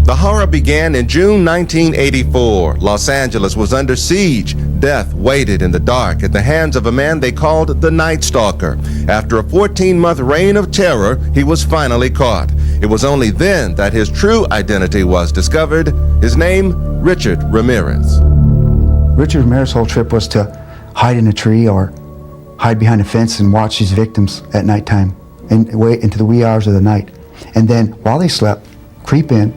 The horror began in June 1984. Los Angeles was under siege. Death waited in the dark at the hands of a man they called the Night Stalker. After a 14-month reign of terror, he was finally caught. It was only then that his true identity was discovered. His name, Richard Ramirez. Richard Ramirez's whole trip was to hide in a tree or hide behind a fence and watch his victims at nighttime and wait into the wee hours of the night. And then, while they slept, creep in,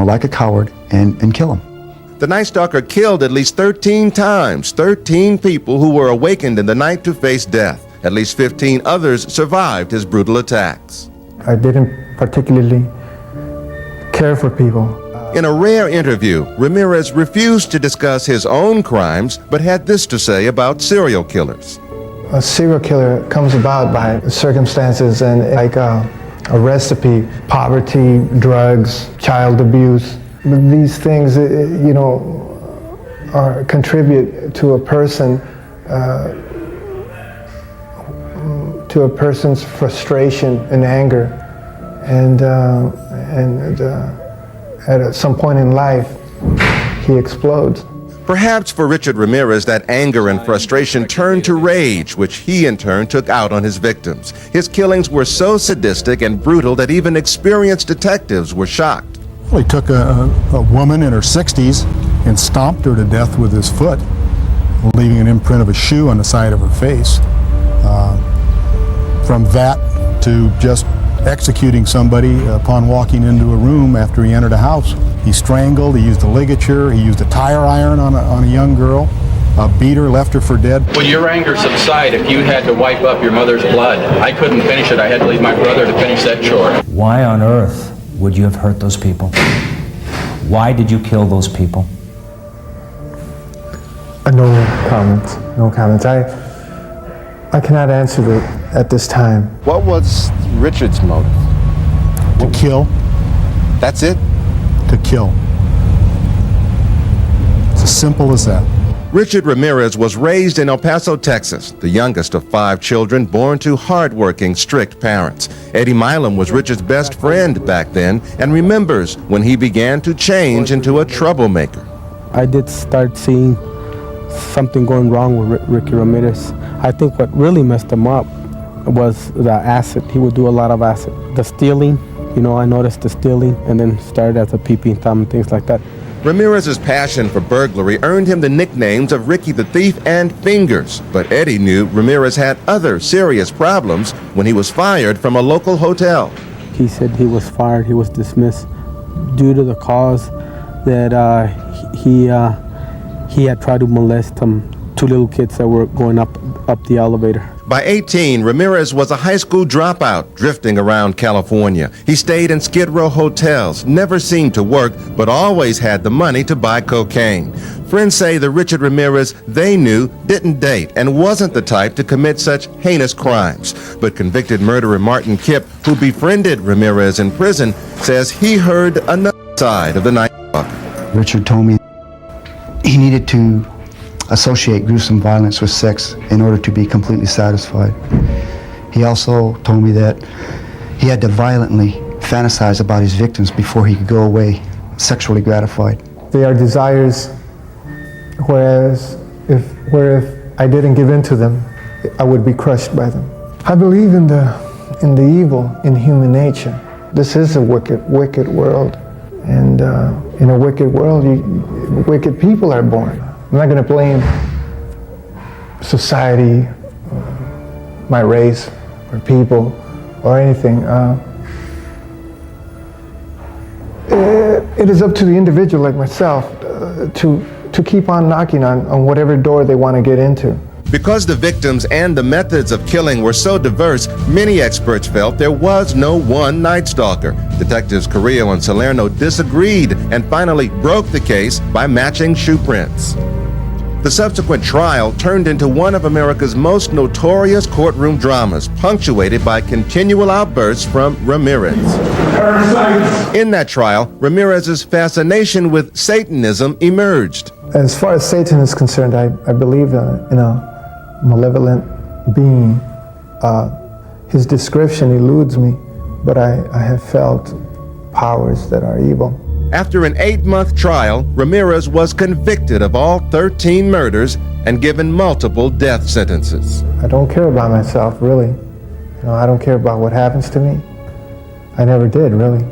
like a coward, and kill them. The Night Stalker killed at least 13 times, 13 people who were awakened in the night to face death. At least 15 others survived his brutal attacks. I didn't particularly care for people. In a rare interview, Ramirez refused to discuss his own crimes, but had this to say about serial killers. A serial killer comes about by circumstances and like a recipe: poverty, drugs, child abuse. These things, contribute to a person's frustration and anger, and at some point in life, he explodes. Perhaps for Richard Ramirez, that anger and frustration turned to rage, which he in turn took out on his victims. His killings were so sadistic and brutal that even experienced detectives were shocked. Well, he took a woman in her 60s and stomped her to death with his foot, leaving an imprint of a shoe on the side of her face. From that to just executing somebody upon walking into a room after he entered a house. He strangled, he used a ligature, he used a tire iron on a young girl, beat her, left her for dead. Would your anger subside if you had to wipe up your mother's blood? I couldn't finish it. I had to leave my brother to finish that chore. Why on earth would you have hurt those people? Why did you kill those people? No comments. No comments. I cannot answer that at this time. What was Richard's motive? To kill. That's it? To kill. It's as simple as that. Richard Ramirez was raised in El Paso, Texas, the youngest of 5 children born to hardworking, strict parents. Eddie Milam was Richard's best friend back then and remembers when he began to change into a troublemaker. I did start seeing something going wrong with Ricky Ramirez. I think what really messed him up was the acid. He would do a lot of acid. The stealing, I noticed the stealing, and then started as a peeping Tom and things like that. Ramirez's passion for burglary earned him the nicknames of Ricky the Thief and Fingers, but Eddie knew Ramirez had other serious problems when he was fired from a local hotel. He said he was fired, he was dismissed due to the cause that he had tried to molest 2 little kids that were going up the elevator. By 18, Ramirez was a high school dropout, drifting around California. He stayed in Skid Row hotels, never seemed to work, but always had the money to buy cocaine. Friends say the Richard Ramirez they knew didn't date and wasn't the type to commit such heinous crimes. But convicted murderer Martin Kipp, who befriended Ramirez in prison, says he heard another side of the Night Stalker. Richard told me he needed to associate gruesome violence with sex in order to be completely satisfied. He also told me that he had to violently fantasize about his victims before he could go away sexually gratified. They are desires, whereas if I didn't give in to them, I would be crushed by them. I believe in the evil in human nature. This is a wicked world, and in a wicked world, wicked people are born. I'm not going to blame society, my race, or people, or anything. It is up to the individual like myself to keep on knocking on whatever door they want to get into. Because the victims and the methods of killing were so diverse, many experts felt there was no one Night Stalker. Detectives Carrillo and Salerno disagreed and finally broke the case by matching shoe prints. The subsequent trial turned into one of America's most notorious courtroom dramas, punctuated by continual outbursts from Ramirez. In that trial, Ramirez's fascination with Satanism emerged. As far as Satan is concerned, I believe in a malevolent being. His description eludes me, but I have felt powers that are evil. After an 8-month trial, Ramirez was convicted of all 13 murders and given multiple death sentences. I don't care about myself, really. I don't care about what happens to me. I never did, really.